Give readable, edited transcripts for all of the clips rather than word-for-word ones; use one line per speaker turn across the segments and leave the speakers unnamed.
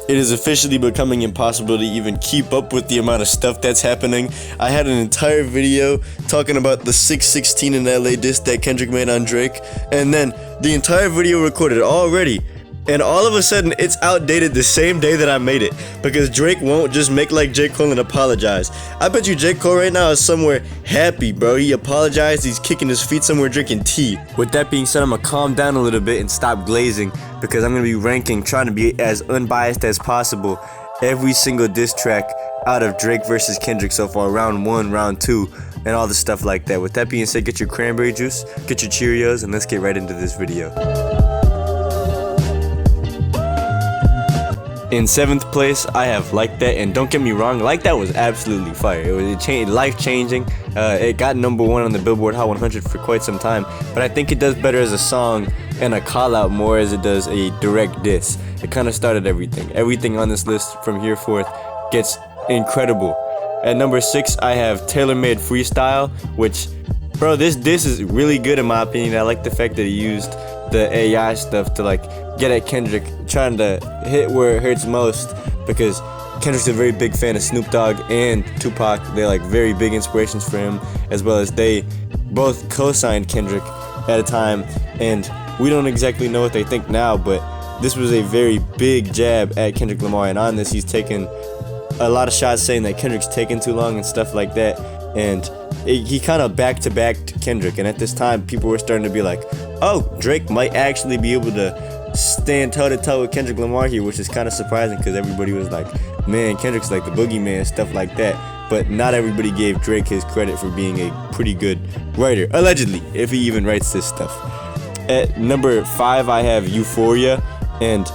It is officially becoming impossible to even keep up with the amount of stuff that's happening. I had an entire video talking about the 616 in LA diss that Kendrick made on Drake, and then the entire video recorded already, and all of a sudden it's outdated the same day that I made it, because Drake won't just make like J. Cole and apologize. I bet you J. Cole right now is somewhere happy, bro. He apologized, he's kicking his feet somewhere drinking tea. With that being said, I'm gonna calm down a little bit and stop glazing, because I'm gonna be ranking, trying to be as unbiased as possible, every single diss track out of Drake versus Kendrick so far, round 1, round 2, and all the stuff like that. With that being said, get your cranberry juice, get your Cheerios, and let's get right into this video. In 7th place, I have Like That, and don't get me wrong, Like That was absolutely fire. It was life-changing. It got number 1 on the Billboard Hot 100 for quite some time, but I think it does better as a song and a call-out more as it does a direct diss. It kind of started everything. Everything on this list from here forth gets incredible. At number 6, I have Tailor Made Freestyle, which, bro, this diss is really good in my opinion. I like the fact that he used the AI stuff to like get at Kendrick, trying to hit where it hurts most, because Kendrick's a very big fan of Snoop Dogg and Tupac. They're like very big inspirations for him, as well as they both co-signed Kendrick at a time, and we don't exactly know what they think now, but this was a very big jab at Kendrick Lamar, and on this he's taken a lot of shots saying that Kendrick's taking too long and stuff like that, and he kind of back-to-backed Kendrick, and at this time people were starting to be like, oh, Drake might actually be able to stand toe-to-toe with Kendrick Lamar here, which is kind of surprising, because everybody was like, man, Kendrick's like the boogeyman, stuff like that, but not everybody gave Drake his credit for being a pretty good writer, allegedly, if he even writes this stuff. At number 5, I have Euphoria, and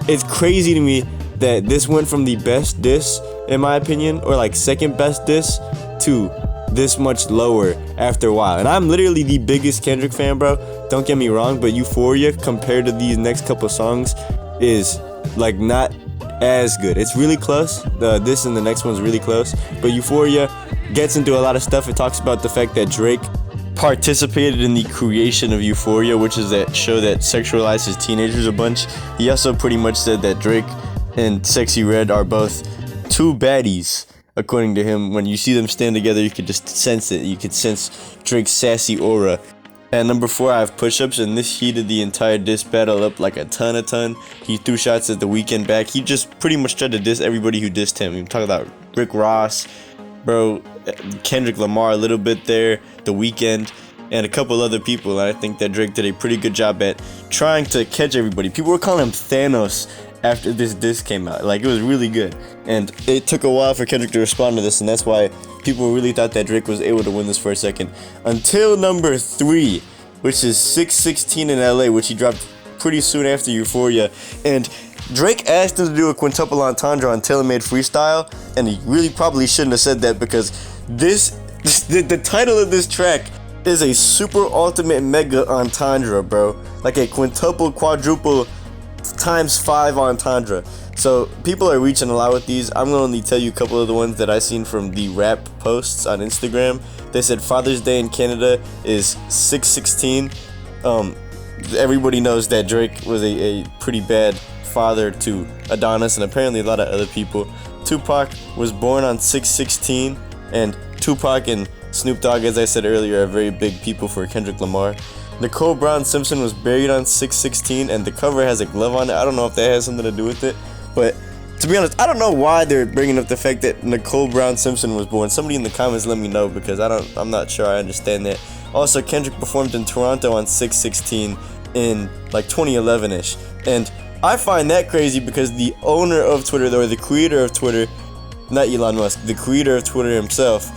it's crazy to me that this went from the best diss, in my opinion, or like second best diss, to this much lower after a while. And I'm literally the biggest Kendrick fan, bro, don't get me wrong, but Euphoria compared to these next couple songs is like not as good. It's really close. This and the next one's really close, but Euphoria gets into a lot of stuff. It talks about the fact that Drake participated in the creation of Euphoria, which is that show that sexualizes teenagers a bunch. He also pretty much said that Drake and Sexy Red are both two baddies. According to him, when you see them stand together, you could just sense it. You could sense Drake's sassy aura. At number 4, I have Pushups, and this heated the entire diss battle up like a ton. He threw shots at The Weeknd back. He just pretty much tried to diss everybody who dissed him. I'm talking about Rick Ross, bro, Kendrick Lamar a little bit there, The Weeknd, and a couple other people. And I think that Drake did a pretty good job at trying to catch everybody. People were calling him Thanos after this diss came out. Like, it was really good, and it took a while for Kendrick to respond to this, and that's why people really thought that Drake was able to win this for a second, until number 3, which is 616 in LA, which he dropped pretty soon after Euphoria. And Drake asked him to do a quintuple entendre on Tailor Made Freestyle, and he really probably shouldn't have said that, because the title of this track is a super ultimate mega entendre, bro, like a quintuple, quadruple, times 5 entendre. So people are reaching a lot with these. I'm gonna only tell you a couple of the ones that I seen from the rap posts on Instagram. They said Father's Day in Canada is 616. Everybody knows that Drake was a pretty bad father to Adonis and apparently a lot of other people. Tupac was born on 616, and Tupac and Snoop Dogg, as I said earlier, are very big people for Kendrick Lamar. Nicole Brown Simpson was buried on 616, and the cover has a glove on it. I don't know if that has something to do with it, but to be honest, I don't know why they're bringing up the fact that Nicole Brown Simpson was born. Somebody in the comments let me know, because I'm not sure I understand that. Also, Kendrick performed in Toronto on 616 in like 2011-ish, and I find that crazy because the owner of Twitter, or the creator of Twitter, not Elon Musk, the creator of Twitter himself,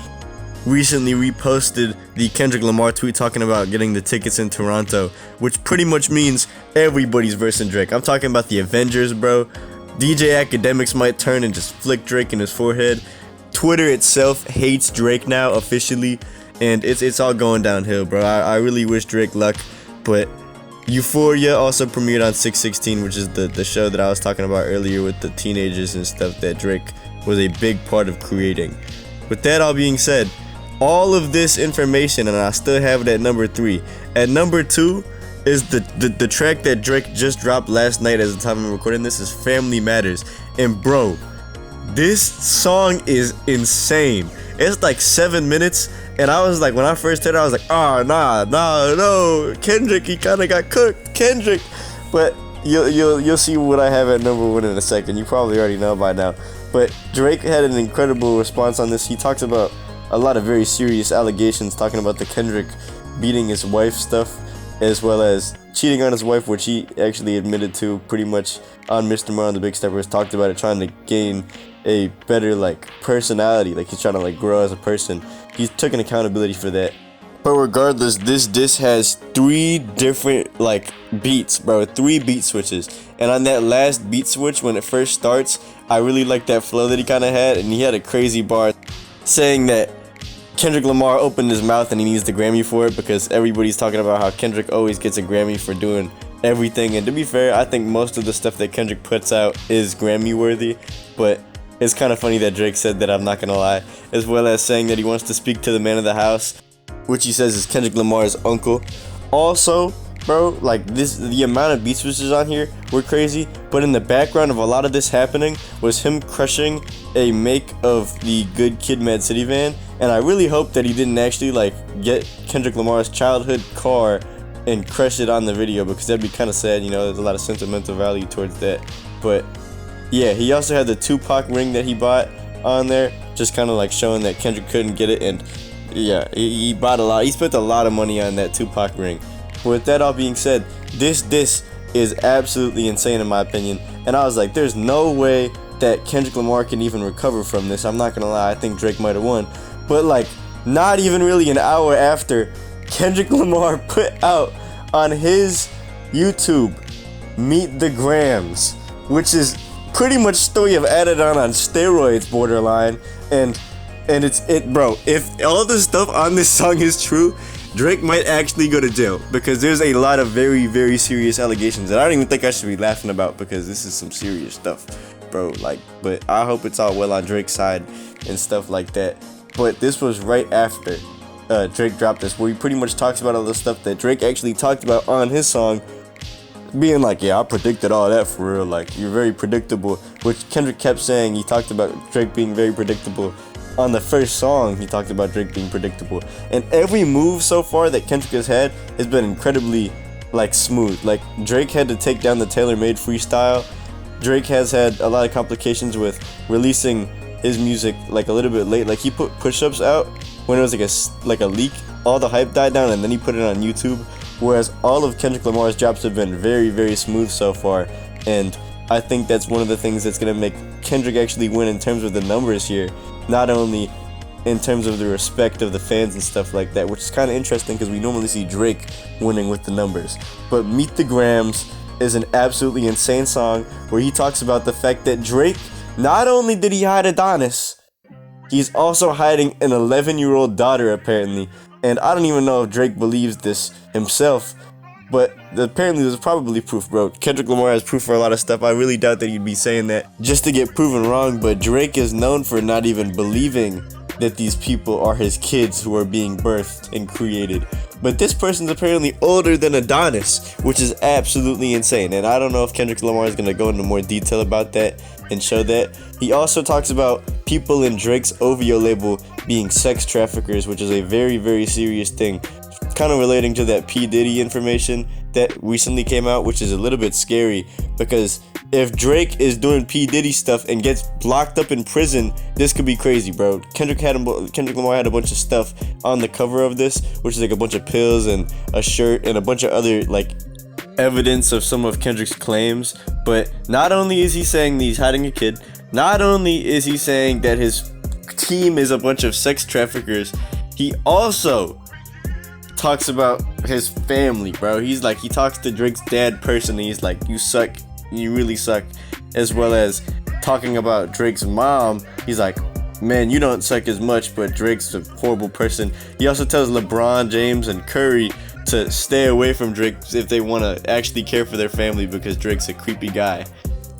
recently reposted the Kendrick Lamar tweet talking about getting the tickets in Toronto, which pretty much means everybody's versing Drake. I'm talking about the Avengers, bro. DJ Academics might turn and just flick Drake in his forehead. Twitter itself hates Drake now officially, and it's all going downhill, bro. I really wish Drake luck, but Euphoria also premiered on 616, which is the show that I was talking about earlier with the teenagers and stuff that Drake was a big part of creating. With that all being said, all of this information, and I still have it at number 3. At number 2 is the track that Drake just dropped last night as the time I'm recording this, is Family Matters. And bro, this song is insane. It's like 7 minutes, and I was like, when I first heard it, I was like, oh no, Kendrick, he kind of got cooked, Kendrick. But you'll see what I have at number 1 in a second. You probably already know by now. But Drake had an incredible response on this. He talks about a lot of very serious allegations, talking about the Kendrick beating his wife stuff, as well as cheating on his wife, which he actually admitted to pretty much on Mr. Mar on the Big Steppers. Talked about it, trying to gain a better like personality, like he's trying to like grow as a person. He's taking accountability for that. But regardless, this disc has 3 different like beats, bro. 3 beat switches. And on that last beat switch, when it first starts, I really like that flow that he kind of had, and he had a crazy bar saying that Kendrick Lamar opened his mouth and he needs the Grammy for it, because everybody's talking about how Kendrick always gets a Grammy for doing everything. And to be fair, I think most of the stuff that Kendrick puts out is Grammy worthy, but it's kind of funny that Drake said that, I'm not gonna lie, as well as saying that he wants to speak to the man of the house, which he says is Kendrick Lamar's uncle. Also, bro, like the amount of beat switches on here were crazy, but in the background of a lot of this happening was him crushing a make of the Good Kid, Mad City van. And I really hope that he didn't actually like get Kendrick Lamar's childhood car and crush it on the video, because that'd be kind of sad, you know. There's a lot of sentimental value towards that. But yeah, he also had the Tupac ring that he bought on there, just kind of like showing that Kendrick couldn't get it. And yeah, he bought a lot. He spent a lot of money on that Tupac ring. But with that all being said, this is absolutely insane in my opinion. And I was like, there's no way that Kendrick Lamar can even recover from this. I'm not gonna lie, I think Drake might have won. But like, not even really an hour after, Kendrick Lamar put out on his YouTube Meet the Grams, which is pretty much story of added on steroids borderline. And bro, if all the stuff on this song is true, Drake might actually go to jail, because there's a lot of very, very serious allegations that I don't even think I should be laughing about, because this is some serious stuff, bro. Like, but I hope it's all well on Drake's side and stuff like that. But this was right after Drake dropped this, where he pretty much talks about all the stuff that Drake actually talked about on his song, being like, yeah, I predicted all that for real, like, you're very predictable, which Kendrick kept saying. He talked about Drake being very predictable. On the first song, he talked about Drake being predictable. And every move so far that Kendrick has been incredibly, like, smooth. Like, Drake had to take down the tailor-made freestyle. Drake has had a lot of complications with releasing his music, like, a little bit late. Like, he put Pushups out when it was, like a leak. All the hype died down, and then he put it on YouTube. Whereas all of Kendrick Lamar's drops have been very, very smooth so far. And I think that's one of the things that's going to make Kendrick actually win in terms of the numbers here. Not only in terms of the respect of the fans and stuff like that, which is kind of interesting because we normally see Drake winning with the numbers. But Meet the Grams is an absolutely insane song where he talks about the fact that Drake, not only did he hide Adonis, he's also hiding an 11-year-old daughter apparently. And I don't even know if Drake believes this himself, but apparently there's probably proof, bro. Kendrick Lamar has proof for a lot of stuff. I really doubt that he'd be saying that just to get proven wrong, but Drake is known for not even believing that these people are his kids who are being birthed and created. But this person's apparently older than Adonis, which is absolutely insane. And I don't know if Kendrick Lamar is going to go into more detail about that and show that. He also talks about people in Drake's OVO label being sex traffickers, which is a very, very serious thing. Kind of relating to that P. Diddy information that recently came out, which is a little bit scary, because if Drake is doing P. Diddy stuff and gets locked up in prison, this could be crazy, bro. Kendrick Lamar had a bunch of stuff on the cover of this, which is like a bunch of pills and a shirt and a bunch of other like evidence of some of Kendrick's claims. But not only is he saying that he's hiding a kid, not only is he saying that his team is a bunch of sex traffickers, he also talks about his family, bro. He's like, he talks to Drake's dad personally. He's like, you suck, you really suck. As well as talking about Drake's mom, he's like, man, you don't suck as much, but Drake's a horrible person. He also tells LeBron James and Curry to stay away from Drake if they want to actually care for their family, because Drake's a creepy guy.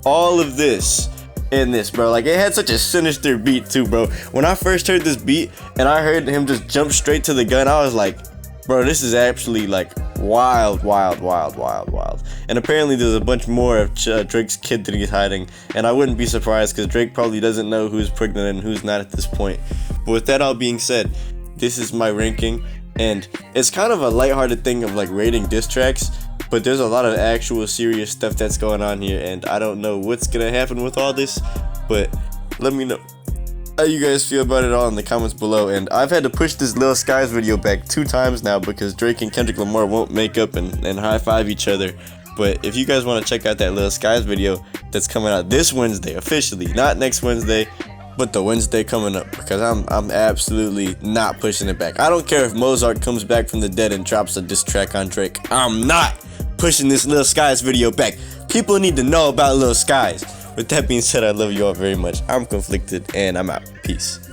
All of this in this, bro, like, it had such a sinister beat too, bro. When I first heard this beat and I heard him just jump straight to the gun, I was like, bro, this is actually like wild, wild, wild, wild, wild. And apparently there's a bunch more of Drake's kid that he's hiding, and I wouldn't be surprised because Drake probably doesn't know who's pregnant and who's not at this point. But with that all being said, this is my ranking, and it's kind of a lighthearted thing of like rating diss tracks, but there's a lot of actual serious stuff that's going on here, and I don't know what's gonna happen with all this, but let me know how you guys feel about it all in the comments below. And I've had to push this Lil Skies video back 2 times now because Drake and Kendrick Lamar won't make up and high-five each other. But if you guys want to check out that Lil Skies video that's coming out this Wednesday officially, not next Wednesday, but the Wednesday coming up, because I'm absolutely not pushing it back. I don't care if Mozart comes back from the dead and drops a diss track on Drake. I'm not pushing this Lil Skies video back. People need to know about Lil Skies. With that being said, I love you all very much. I'm conflicted, and I'm out. Peace.